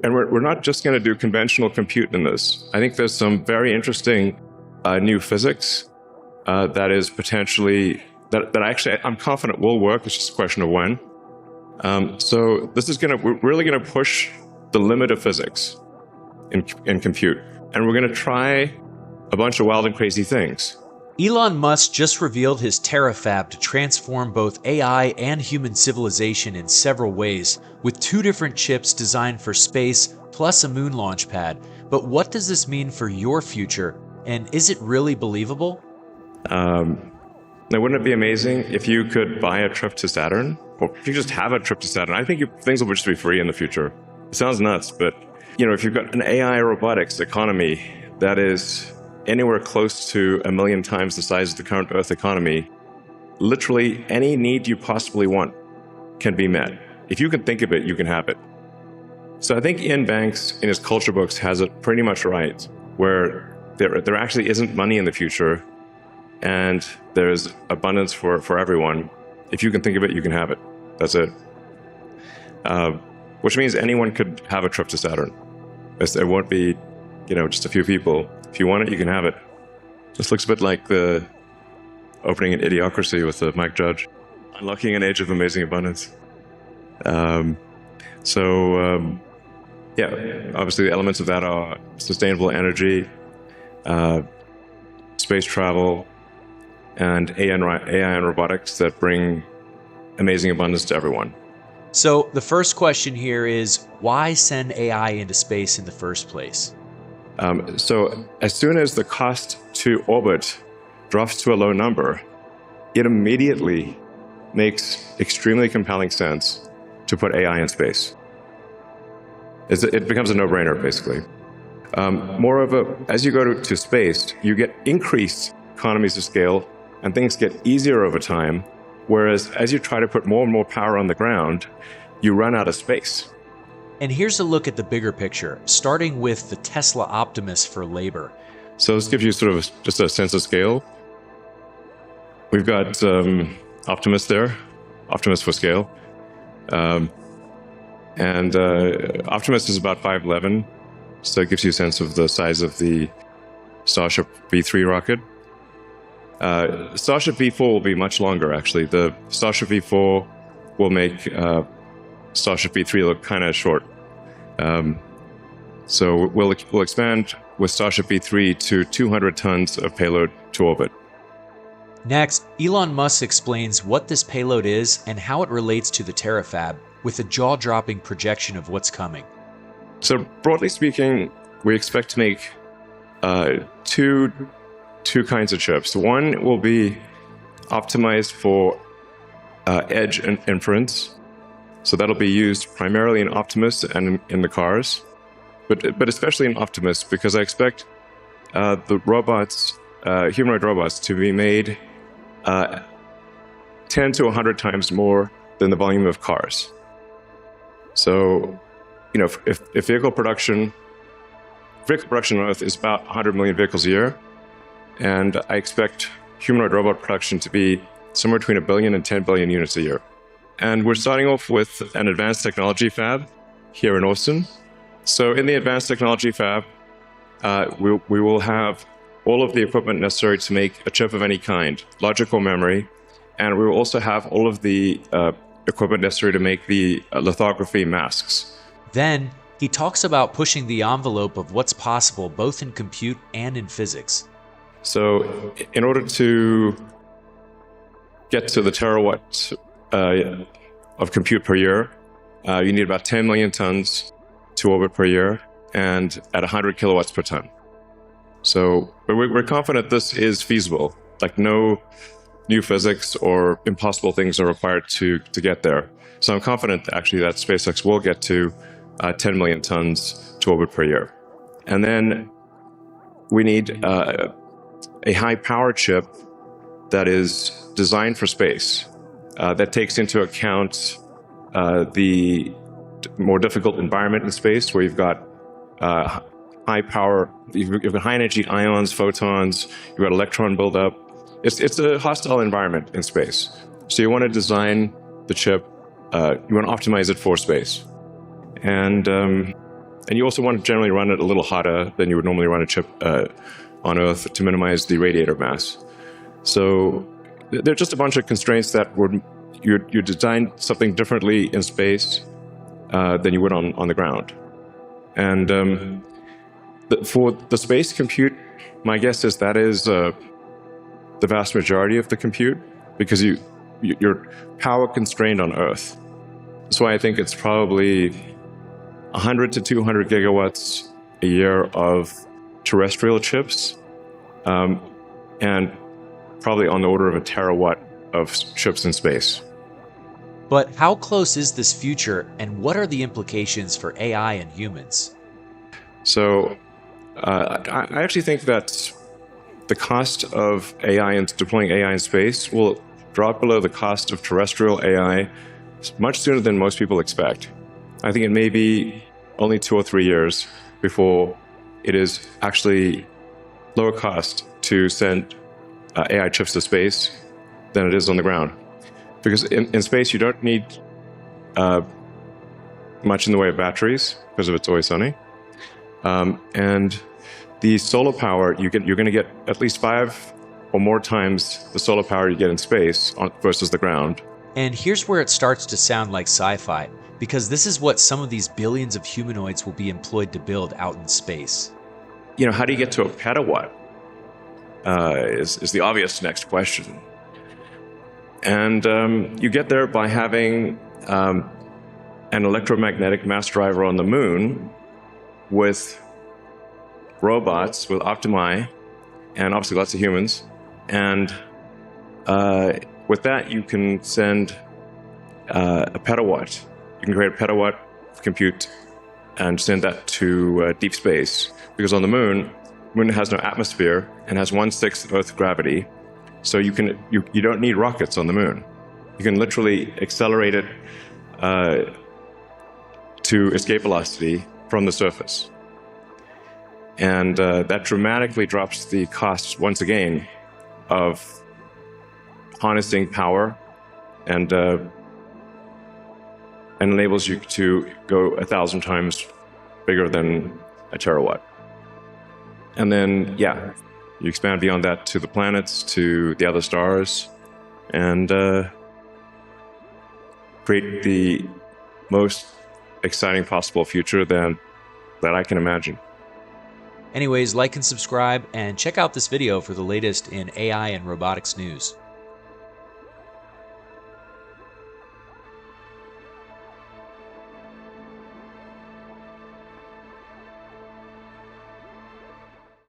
and we're not just going to do conventional compute in this. I think there's some very interesting new physics that is potentially, that actually I'm confident will work. It's just a question of when. So this is we're really going to push the limit of physics in compute. And we're going to try a bunch of wild and crazy things. Elon Musk just revealed his Terafab to transform both AI and human civilization in several ways, with 2 different chips designed for space plus a moon launch pad. But what does this mean for your future? And is it really believable? Now, wouldn't it be amazing if you could buy a trip to Saturn? Or if you just have a trip to Saturn? I think things will just be free in the future. It sounds nuts, but if you've got an AI robotics economy that is anywhere close to 1 million times the size of the current Earth economy, literally any need you possibly want can be met. If you can think of it, you can have it. So I think Ian Banks, in his culture books, has it pretty much right, where there actually isn't money in the future, and there's abundance for everyone. If you can think of it, you can have it. That's it. Which means anyone could have a trip to Saturn. It won't be, just a few people. If you want it, you can have it. This looks a bit like the opening in Idiocracy with Mike Judge. Unlocking an age of amazing abundance. Obviously the elements of that are sustainable energy, space travel, and AI and robotics that bring amazing abundance to everyone. So the first question here is, why send AI into space in the first place? So as soon as the cost to orbit drops to a low number, it immediately makes extremely compelling sense to put AI in space. It becomes a no-brainer, basically. Moreover, as you go to space, you get increased economies of scale, and things get easier over time, whereas as you try to put more and more power on the ground, you run out of space. And here's a look at the bigger picture, starting with the Tesla Optimus for labor. So this gives you sort of just a sense of scale. We've got Optimus there, Optimus for scale. Optimus is about 5'11", so it gives you a sense of the size of the Starship V3 rocket. Starship V4 will be much longer, actually. The Starship V4 will make Starship V3 look kind of short. So we'll expand with Starship V3 to 200 tons of payload to orbit. Next, Elon Musk explains what this payload is and how it relates to the Terafab, with a jaw-dropping projection of what's coming. So broadly speaking, we expect to make two kinds of chips. One will be optimized for edge and inference. So that'll be used primarily in Optimus and in the cars, but especially in Optimus, because I expect the robots, humanoid robots, to be made 10 to 100 times more than the volume of cars. So, if vehicle production on Earth is about 100 million vehicles a year, and I expect humanoid robot production to be somewhere between 1 billion and 10 billion units a year. And we're starting off with an advanced technology fab here in Austin. So in the advanced technology fab, we will have all of the equipment necessary to make a chip of any kind, logical memory, and we will also have all of the equipment necessary to make the lithography masks. Then, he talks about pushing the envelope of what's possible both in compute and in physics. So in order to get to the terawatt of compute per year, you need about 10 million tons to orbit per year, and at 100 kilowatts per ton. So we're confident this is feasible. Like, no new physics or impossible things are required to get there. So I'm confident actually that SpaceX will get to 10 million tons to orbit per year. And then we need a high power chip that is designed for space, that takes into account the more difficult environment in space, where you've got high power, you've got high energy ions, photons, you've got electron buildup. It's a hostile environment in space. So you want to design the chip, you want to optimize it for space. And And you also want to generally run it a little hotter than you would normally run a chip on Earth to minimize the radiator mass. So there are just a bunch of constraints that would you design something differently in space than you would on the ground. And for the space compute, my guess is that is the vast majority of the compute, because you're power constrained on Earth. That's why I think it's probably 100 to 200 gigawatts a year of terrestrial chips, and probably on the order of a terawatt of chips in space. But how close is this future, and what are the implications for AI and humans? So I actually think that the cost of AI and deploying AI in space will drop below the cost of terrestrial AI much sooner than most people expect. I think it may be only 2 or 3 years before it is actually lower cost to send AI chips to space than it is on the ground. Because in space, you don't need much in the way of batteries because of it's always sunny. And the solar power, you're going to get at least 5 or more times the solar power you get in space versus the ground. And here's where it starts to sound like sci-fi, because this is what some of these billions of humanoids will be employed to build out in space. You know, how do you get to a petawatt is the obvious next question. And you get there by having an electromagnetic mass driver on the moon with robots, with Optimi, and obviously lots of humans. And with that, you can send a petawatt. You can create a petawatt of compute and send that to deep space. Because on the moon has no atmosphere and has 1/6 Earth gravity. So you don't need rockets on the moon. You can literally accelerate it to escape velocity from the surface. And that dramatically drops the cost, once again, of harnessing power and enables you to go 1,000 times bigger than a terawatt. And then, yeah, you expand beyond that to the planets, to the other stars, and create the most exciting possible future that I can imagine. Anyways, like and subscribe, and check out this video for the latest in AI and robotics news.